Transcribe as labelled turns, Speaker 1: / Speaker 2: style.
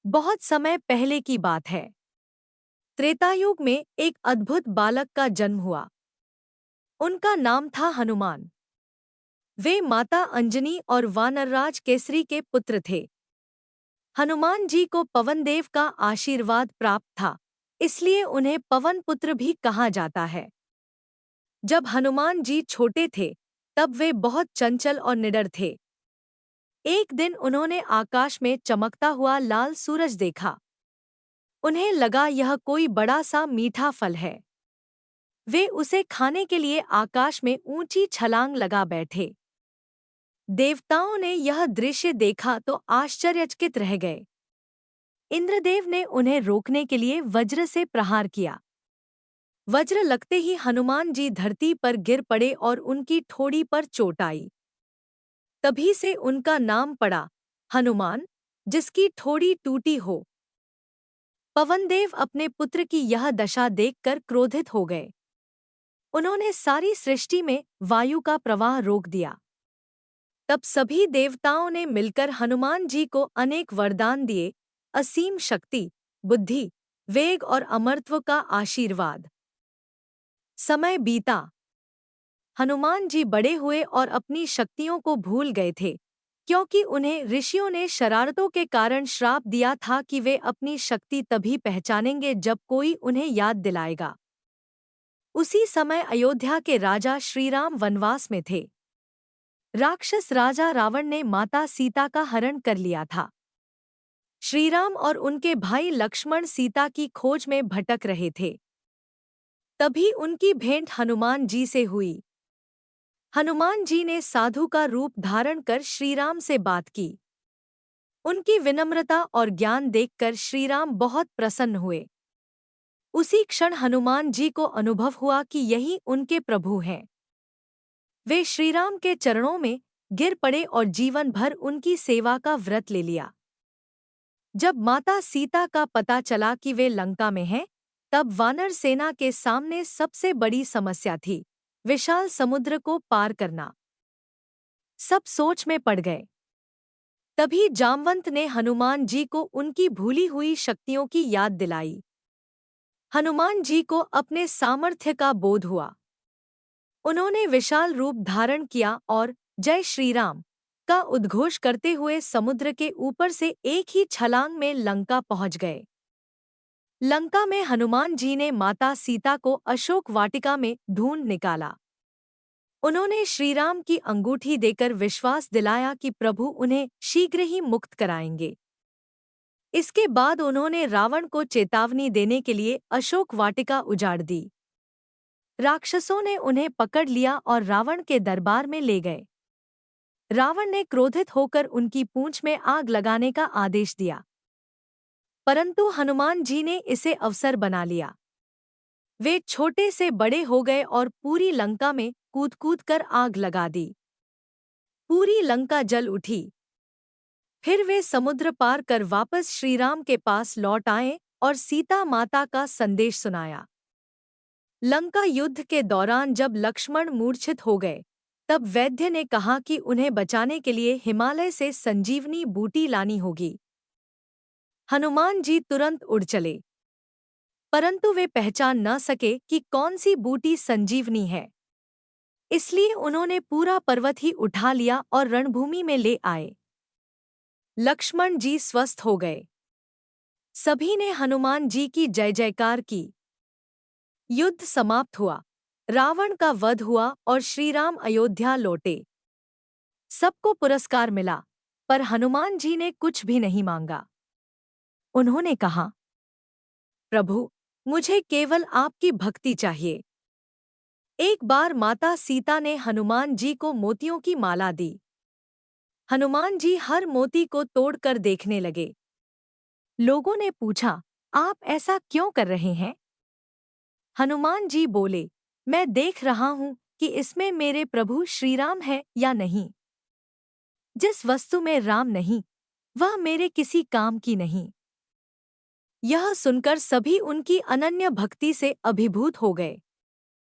Speaker 1: बहुत समय पहले की बात है। त्रेतायुग में एक अद्भुत बालक का जन्म हुआ। उनका नाम था हनुमान। वे माता अंजनी और वानरराज केसरी के पुत्र थे। हनुमान जी को पवनदेव का आशीर्वाद प्राप्त था, इसलिए उन्हें पवन पुत्र भी कहा जाता है। जब हनुमान जी छोटे थे, तब वे बहुत चंचल और निडर थे। एक दिन उन्होंने आकाश में चमकता हुआ लाल सूरज देखा। उन्हें लगा यह कोई बड़ा सा मीठा फल है। वे उसे खाने के लिए आकाश में ऊंची छलांग लगा बैठे। देवताओं ने यह दृश्य देखा तो आश्चर्यचकित रह गए। इंद्रदेव ने उन्हें रोकने के लिए वज्र से प्रहार किया। वज्र लगते ही हनुमान जी धरती पर गिर पड़े और उनकी ठोड़ी पर चोट आई। तभी से उनका नाम पड़ा हनुमान, जिसकी ठोड़ी टूटी हो। पवनदेव अपने पुत्र की यह दशा देखकर क्रोधित हो गए। उन्होंने सारी सृष्टि में वायु का प्रवाह रोक दिया। तब सभी देवताओं ने मिलकर हनुमान जी को अनेक वरदान दिए, असीम शक्ति, बुद्धि, वेग और अमरत्व का आशीर्वाद। समय बीता। हनुमान जी बड़े हुए और अपनी शक्तियों को भूल गए थे, क्योंकि उन्हें ऋषियों ने शरारतों के कारण श्राप दिया था कि वे अपनी शक्ति तभी पहचानेंगे जब कोई उन्हें याद दिलाएगा। उसी समय अयोध्या के राजा श्रीराम वनवास में थे। राक्षस राजा रावण ने माता सीता का हरण कर लिया था। श्रीराम और उनके भाई लक्ष्मण सीता की खोज में भटक रहे थे। तभी उनकी भेंट हनुमान जी से हुई। हनुमान जी ने साधु का रूप धारण कर श्रीराम से बात की। उनकी विनम्रता और ज्ञान देखकर श्रीराम बहुत प्रसन्न हुए। उसी क्षण हनुमान जी को अनुभव हुआ कि यही उनके प्रभु हैं। वे श्रीराम के चरणों में गिर पड़े और जीवन भर उनकी सेवा का व्रत ले लिया। जब माता सीता का पता चला कि वे लंका में हैं, तब वानर सेना के सामने सबसे बड़ी समस्या थी विशाल समुद्र को पार करना। सब सोच में पड़ गए। तभी जामवंत ने हनुमान जी को उनकी भूली हुई शक्तियों की याद दिलाई। हनुमान जी को अपने सामर्थ्य का बोध हुआ। उन्होंने विशाल रूप धारण किया और जय श्री राम का उद्घोष करते हुए समुद्र के ऊपर से एक ही छलांग में लंका पहुंच गए। लंका में हनुमान जी ने माता सीता को अशोक वाटिका में ढूंढ निकाला। उन्होंने श्रीराम की अंगूठी देकर विश्वास दिलाया कि प्रभु उन्हें शीघ्र ही मुक्त कराएंगे। इसके बाद उन्होंने रावण को चेतावनी देने के लिए अशोक वाटिका उजाड़ दी। राक्षसों ने उन्हें पकड़ लिया और रावण के दरबार में ले गए। रावण ने क्रोधित होकर उनकी पूंछ में आग लगाने का आदेश दिया, परंतु हनुमान जी ने इसे अवसर बना लिया। वे छोटे से बड़े हो गए और पूरी लंका में कूद कूद कर आग लगा दी। पूरी लंका जल उठी। फिर वे समुद्र पार कर वापस श्रीराम के पास लौट आए और सीता माता का संदेश सुनाया। लंका युद्ध के दौरान जब लक्ष्मण मूर्छित हो गए, तब वैद्य ने कहा कि उन्हें बचाने के लिए हिमालय से संजीवनी बूटी लानी होगी। हनुमान जी तुरंत उड़ चले, परंतु वे पहचान न सके कि कौन सी बूटी संजीवनी है। इसलिए उन्होंने पूरा पर्वत ही उठा लिया और रणभूमि में ले आए। लक्ष्मण जी स्वस्थ हो गए। सभी ने हनुमान जी की जय जयकार की। युद्ध समाप्त हुआ, रावण का वध हुआ और श्रीराम अयोध्या लौटे। सबको पुरस्कार मिला, पर हनुमान जी ने कुछ भी नहीं मांगा। उन्होंने कहा, प्रभु, मुझे केवल आपकी भक्ति चाहिए। एक बार माता सीता ने हनुमान जी को मोतियों की माला दी। हनुमान जी हर मोती को तोड़कर देखने लगे। लोगों ने पूछा, आप ऐसा क्यों कर रहे हैं? हनुमान जी बोले, मैं देख रहा हूं कि इसमें मेरे प्रभु श्रीराम है या नहीं। जिस वस्तु में राम नहीं, वह मेरे किसी काम की नहीं। यह सुनकर सभी उनकी अनन्य भक्ति से अभिभूत हो गए।